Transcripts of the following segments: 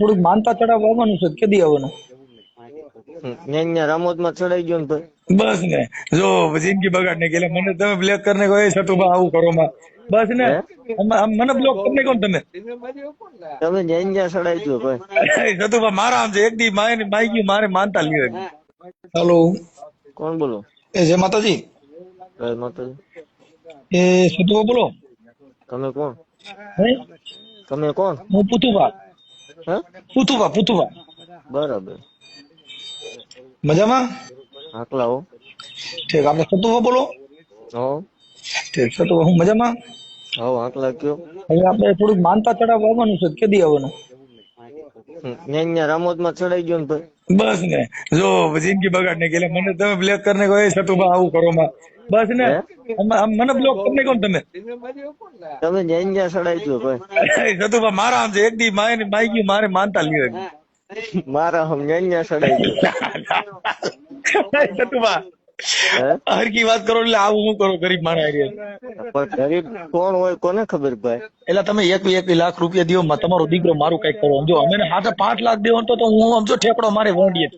થોડુંક માનતા ચડાવવા આવવાનું છે, કેદી આવવાનું? ન્યા રામોદ માં ચડાઈ ગયો ને ભાઈ. બસ ને, જો જિંદગી બગાડ ને ગયેલા મને તમે બ્લેક કરીને કહો સતુભા આવું કરો માં, બસ ને મને બ્લોક કરીને કોણ તમે તમે ન્યા ચડાઈ ગયો ભાઈ. સતુભા મારા આમ છે, એક દી માઈ મારે માનતા લીધે. હેલો, કોણ બોલો? એ જય માતાજી. જય માતાજી. એ સતુભા બોલો. તમે કોણ? હે? તમે કોણ? હું પુતુભા. હે? પુતુભા. બરાબર. મજામાં? આકલા હો. ઠીક, આપણે સતુભા બોલો. હો. ઠીક, સતુભા હું મજામાં. હો આકલા કયો. હવે આપણે થોડુંક માનતા ચડાવવા આવવાનું છે, કેદી આવવાનું? ન્યા રામોદ માં ચડાઈ ગયો ને ભાઈ. બસ ને, જો જિંદગી બગાડ ને ગયેલા મને તમે બ્લેક કરીને કહો સતુભા આવું કરો માં, બસ ને મને બ્લોક કરીને કોણ તમે તમે ન્યા ચડાઈ ગયો ભાઈ. સતુભા મારા આમ છે, એક દી માઈ મારે માનતા લીધે. મારા હમ ન્યા ચડાઈ ગયો. સતુભા હરકી વાત કરો એટલે આવું હું કરો ગરીબ માણસ. પણ ગરીબ કોણ હોય કોને ખબર ભાઈ. એટલે તમે એક લાખ રૂપિયા દો તમારો દીકરો મારું કઈક કરો. જો અમે હાથે 5 લાખ દેવો તો હું સમજો ઠેકડો મારે વોંડીએ.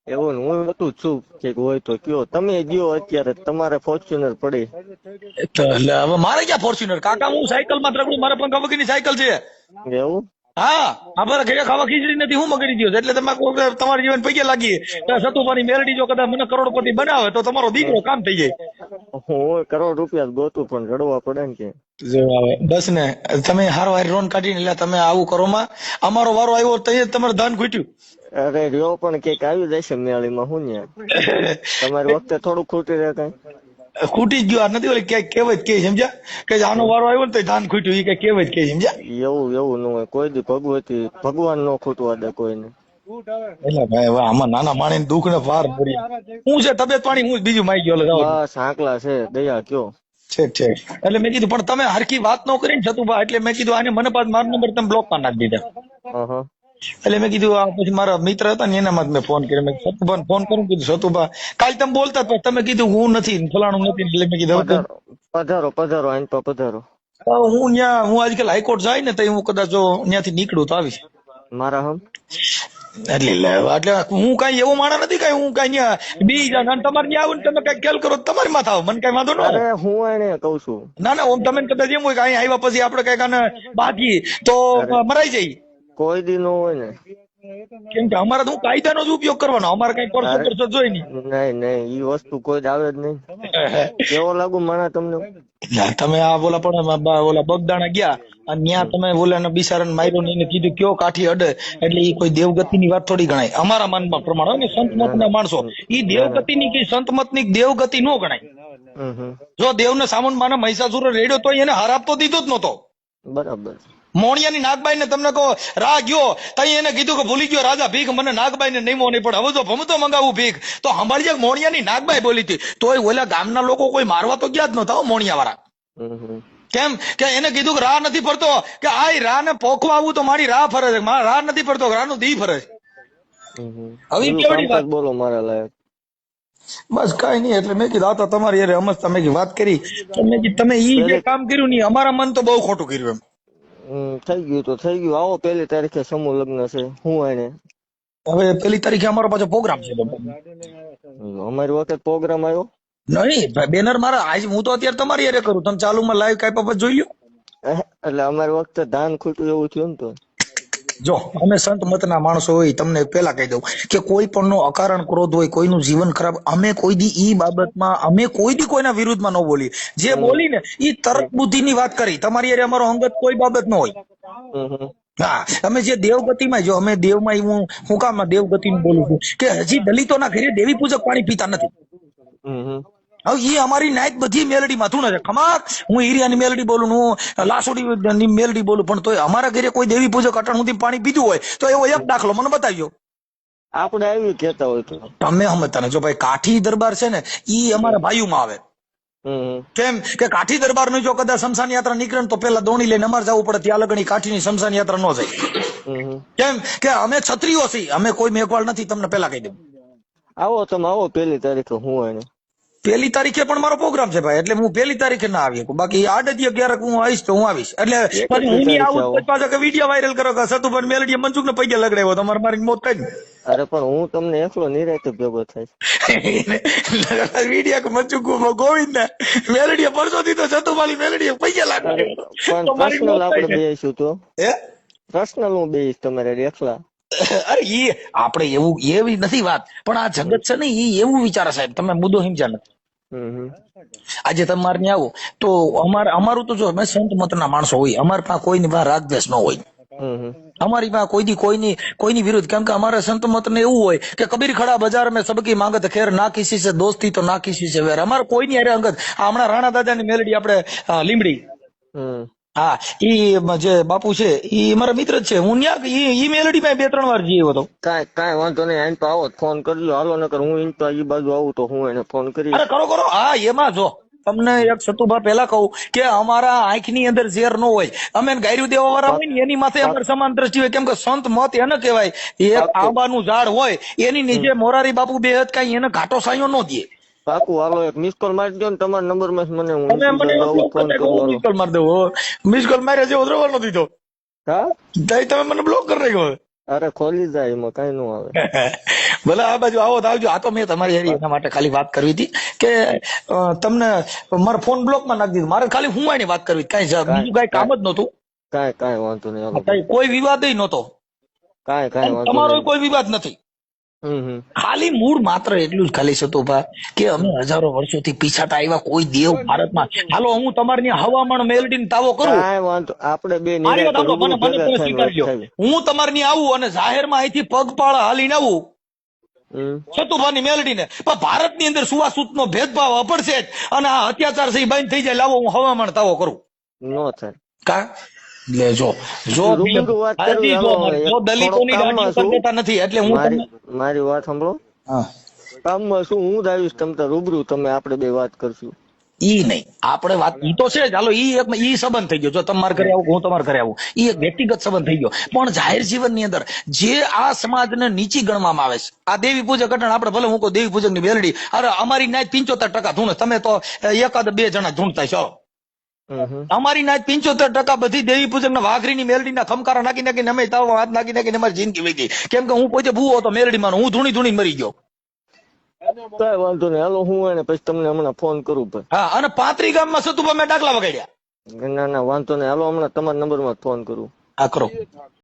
એવું હું હતું છું કે હોય તો કયો તમે ગયો અત્યારે તમારે ફોર્ચ્યુનર પડી. એટલે હવે મારે ક્યાં ફોર્ચ્યુનર કાકા, હું સાયકલ માં ત્રગડું, મારે પંખા વગરની સાયકલ છે. એવું? હા, અમારે ઘરે ખાવા ખીચડી નથી, હું મગડી દો એટલે તમે તમારા જીવન પૈકી લાગી સતુભાની મેલડી જો કદાચ મને કરોડપતિ બનાવે તો તમારો દીકરો કામ થઈ જાય. હું કરોડ રૂપિયા ગોતું પણ રડવા પડે ને કે. બસ ને તમે હારવાર રોન કાઢીને એટલે તમે આવું કરો માં, અમારો વારો આવ્યો તો તમારે ધાન ખૂટ્યું. અરે રહ્યો પણ કઈક આવી જશે મેળીમાં. હું ને તમારી વખતે થોડું ખૂટી રહે કઈ ખૂટી જ ગયું. આ નથી ઓલી ક્યાંક કહેવત કે સમજ્યા કે આનો વારો આવ્યો ને તો ધાન ખૂટ્યું, એ કઈ કહેવત કે સમજ્યા. એવું ન હોય કોઈ દી ભગવાન નો ખૂટવા દે કોઈને. એટલે ભાઈ હવે આમાં નાના માણસ દુઃખ ને પાર પડી. હું છે તબિયત પાણી હું બીજું માઈ ગયો. બસ આંકલા છે દયા કયો. છે એટલે મેં કીધું પણ તમે હરખી વાત ન કરીને સતુભા, એટલે મેં કીધું આને મને પાછ મારો નંબર તમે બ્લોક માં નાખી દીધા. એટલે મેં કીધું આ પછી મારા મિત્ર હતા ને એનામાં મેં ફોન કર્યો. મેં સતુભાને ફોન કરું, કીધું સતુભા કાલ તમે બોલતા પણ તમે કીધું હું નથી ફલાણું નથી. એટલે મેં કીધું પધારો આઈન પર પધારો. હું આજકાલ હાઈકોર્ટ જાય ને તો હું કદાચ જો ત્યાંથી નીકળું તો આવીશ મારા હમ. એટલે હું કઈ એવો માણસ નથી કઈ હું કઈ બી તમારે ત્યાં આવું ને તમે કઈ ખેલ કરો તમારી માં થાવ, મને કઈ વાંધો ન હોય. હું એને કઉ છું ના ઓમ તમે કદાચ એમ હોય કે અહીં આવ્યા પછી આપડે કઈક બાકી તો મરાઈ જાય. કોઈ દી નો હોય ને, કેમ કે અમારે તો કાયદાનો જ ઉપયોગ કરવાનો, અમારે કઈ પરસો જોઈ નહીં. નહીં ઈ વસ્તુ કોઈ જ આવે જ નહીં. કેવો લાગુ માણા તમને? તમે આ બોલા પણ ઓલા બગદાણા ગયા અને ત્યાં તમે બોલા બિચારાને માર્યો ને એને કીધું કયો કાઠી અડે, એટલે એ કોઈ દેવગતિ ની વાત થોડી ગણાય અમારા માનમાં પ્રમાણે. ને સંત મત ના માણસો ઈ દેવગતિ ની કે સંત મત ની દેવગતિ નો ગણાય. જો દેવ ને સામન માને મહિષાસુર રેડ્યો તો એને હાર આપતો દીધો જ નતો. બરાબર. મોણિયાની નાગબાઈ ને તમને કહો રા ગયો તઈ એને કીધું કે ભૂલી ગયો રાજા ભીખ, મને નાગબાઈ ને નહીં નહીં પણ હવે જો ભમતો મંગાવું ભીખ. તો સાંભળજે મોણિયાની નાગબાઈ બોલી હતી તોય ઓલા ગામના લોકો કોઈ મારવા તો ગયા જ નતા મોણિયા વાળા. કેમ કે એને કીધું કે રાહ નથી ફરતો, કે આ રાહ ને પોખવા આવું તો મારી રાહ ફરે છે, મારા રાહ નથી ફરતો રાહ નું દી ફરે છે. હવે કેવડી વાત બોલો મારા લાયક. બસ કઈ નહીં. એટલે મેં કીધું આ તો તમારી યાર અમસ્તા મેં વાત કરી. મેં કીધું તમે ઈ જે કામ કર્યું નહીં અમારા મન તો બહુ ખોટું કર્યું એમ. થઈ ગયું તો થઈ ગયું. આવો 1 તારીખે સમૂહ લગ્ન છે. હું એને હવે 1 તારીખે અમારો પાછો પ્રોગ્રામ છે. અમારી વખત પ્રોગ્રામ આવ્યો નહીં બેનર મારા આજ હું તો અત્યારે તમારી યારે કરું, તમે ચાલુમાં લાઈવ કઈ બાબત જોઈ લ્યો. એટલે અમારી વખતે ધાન ખૂટ્યું એવું થયું ને. તો જો અમે સંત મતના માણસો હોય, તમને પેલા કહી દઉં કે કોઈ પણ નો અકારણ ક્રોધ હોય, કોઈનું જીવન ખરાબ, અમે કોઈ દી ઈ બાબતમાં અમે કોઈ દી કોઈના વિરુદ્ધમાં ન બોલીએ. જે બોલી ને ઈ તર્ક બુદ્ધિ ની વાત કરી. તમારી યારે અમારો અંગત કોઈ બાબત ન હોય. હા, અમે જે દેવગતિમાં જો અમે દેવમાં હું કામ દેવગતિ નું બોલું છું કે હજી દલિતોના ઘરે દેવી પૂજક પાણી પીતા નથી. હવે એ અમારી નાયક બધી મેલડી માં થું ને ખમા હું હીરિયાની મેલડી બોલું, હું લાસોડી મેલડી બોલું, પણ તોય અમારા ઘરે કોઈ દેવી પૂજક અટણ સુધી પાણી પીધું હોય તો એવો એક દાખલો મને બતાવ્યો. આપણે આવી કેતા હોય તો તમે સમજતા ને. જો ભાઈ કાઠી દરબાર છે ને ઈ અમારા ભાઈઓમાં આવે. કેમ કે કાઠી દરબાર નું જો કદાચ શમશાન યાત્રા નીકળે તો પેલા દોણી લઈને અમારે જવું પડે, ત્યાં લગણી કાઠી ની શમશાન યાત્રા ન જાય. કેમ કે અમે ક્ષત્રિયો છીએ, અમે કોઈ મેઘવાળ નથી. તમને પેલા કહી દઉં. આવો તમે આવો 1 તારીખે. હું એને પહેલી તારીખે પણ મારો પ્રોગ્રામ છે ભાઈ, એટલે હું પહેલી તારીખે ના આવી શકું. બાકી આડતીએ ક્યારેક હું આવીશ તો હું આવીશ. એટલે પછી હું નહીં આવું તો પાછા કે વિડીયો વાયરલ કરો કે સતુભાઈ મેલડીએ મનસુખને પૈયા લગડાવ્યો, તમારે મારી મોત થાય ને. અરે પણ હું તમને એકલો નિરાતે ભેગો થાય. વિડીયો મનસુખ ગોવિંદ ને મેલડીએ પરસો દીધો, સતુભાઈ મેલડીએ પૈયા લગડાવ્યો. પણ પર્સનલ આપણે બેસીશું તો હે પર્સનલ હું બેસીશ તમારે એકલા. અરે એ આપણે એવું એવી નથી વાત, પણ આ જગત છે ને એ એવું વિચારે સાહેબ, તમે મુદ્દો સમજ્યા નથી. આજે તમારે ત્યાં આવો તો અમારું તો જો અમે સંત મતના માણસો હોય, અમારી પાસે કોઈની પાસે રાગદ્વેષ ન હોય. અમારી પાસે કોઈની વિરુદ્ધ, કેમ કે અમારા સંત મત ને એવું હોય કે કબીર ખડા બજાર મેં સબકી માંગત ખેર, ના કિસી સે દોસ્તી તો ના કિસી સે વેર. અમારે કોઈની અરે અંગત. હમણાં રાણા દાદાની મેલડી આપણે લીમડી, હા ઈ જે બાપુ છે ઈ મારા મિત્ર જ છે. હું ન્યા ઈ મેલડી માં 2-3 વાર જઈ હતો. કાંઈ વાંધો નહીં, આઈને તો આવો ફોન કરજો, હાલો નકર હું ઈન તો ઈ બાજુ આવું તો હું એને ફોન કરી. અરે કરો. હા એમાં જો તમને એક સતુભા પેલા કહું કે અમારા આંખની અંદર ઝેર ન હોય, અમે ગાયરું દેવા વાળા હોય ને એની માથે અમારે સમાન દ્રષ્ટિ હોય. કેમ કે સંત મત એને કહેવાય, એક આંબાનું ઝાડ હોય એની નીચે મોરારી બાપુ બેહત કઈ એને ઘાટો સાયો ન દે. પાકું હાલો એક મિસ કોલ મારી દો ને તમારા નંબર માં મને હું ફોન કરું. મિસ કોલ મારી દેવો, મિસ કોલ માર્યા જેવો દ્રવણ નથી તો. હા તમે મને બ્લોક કરી નાખ્યો. અરે ખોલી જાય એમાં કઈ નો આવે. ભલે આ બાજુ આવો તો આવજો. આ તો મેં તમારી એના માટે ખાલી વાત કરવી હતી કે તમને મારો ફોન બ્લોક માં નાખી દીધો. મારે ખાલી હું એની વાત કરવી, કઈ બીજું કઈ કામ જ નતું. કાંઈ વાંધો નહીં, કોઈ વિવાદ નતો, કાંઈ વાંધો તમારો કોઈ વિવાદ નથી. ખાલી મૂળ માત્ર એટલું જ ખાલી સતુભા કે અમે હજારો વર્ષોથી પીછાતા આવ્યા કોઈ દેવ ભારતમાં. હાલો હું તમારી હવામાન મેલડીને તાવો કરું, આપણે બે હું તમારી આવું અને જાહેરમાં અહીંથી પગપાળા હાલીને આવું સતુભાની મેલડીને, પણ ભારતની અંદર સુવાસૂત નો ભેદભાવ અપડશે જ અને આ અત્યાચાર છે બંધ થઈ જાય. લાવો હું હવામાન તાવો કરું. નો થાય કા જો દલિતોની કરતા નથી. એટલે હું મારી વાત સાંભળો, કામમાં શું હું આવીશ તમતા રૂબરૂ, તમે આપણે બે વાત કરશું. ઈ નહીં આપણે વાત ઈ તો છે જ. હાલો ઈ સંબંધ થઈ ગયો, જો તમારે ઘરે આવું હું તમારે ઘરે આવું, ઈ એક વ્યક્તિગત સંબંધ થઈ ગયો. પણ જાહેર જીવનની અંદર જે આ સમાજને નીચી ગણવામાં આવે છે, આ દેવી પૂજક અટણ આપણે ભલે હું કહું દેવી પૂજક ની બેલડી, અરે અમારી નાય 75% ધૂણે, તમે તો 1-2 જણા ધૂણતા છો. અમારી નાય 75% બધી દેવી પૂજક ના વાઘરીની મેલડી ના ખમકારા નાખી નાખીને અમે તાવ હાથ નાખી નાખીને અમારી જિંદગી વહી ગઈ. કેમ કે હું પોતે ભૂવો હતો મેલડી માં, હું ધૂણી મરી ગયો. કઈ વાંધો નહીં, હાલો હું એને પછી તમને હમણાં ફોન કરું. હા અને 35 ગામમાં સતુભા મેં ડાકલા વગાડ્યા. ના વાંધો નહીં, હાલો હમણાં તમારા નંબર માં ફોન કરું. આ કરો.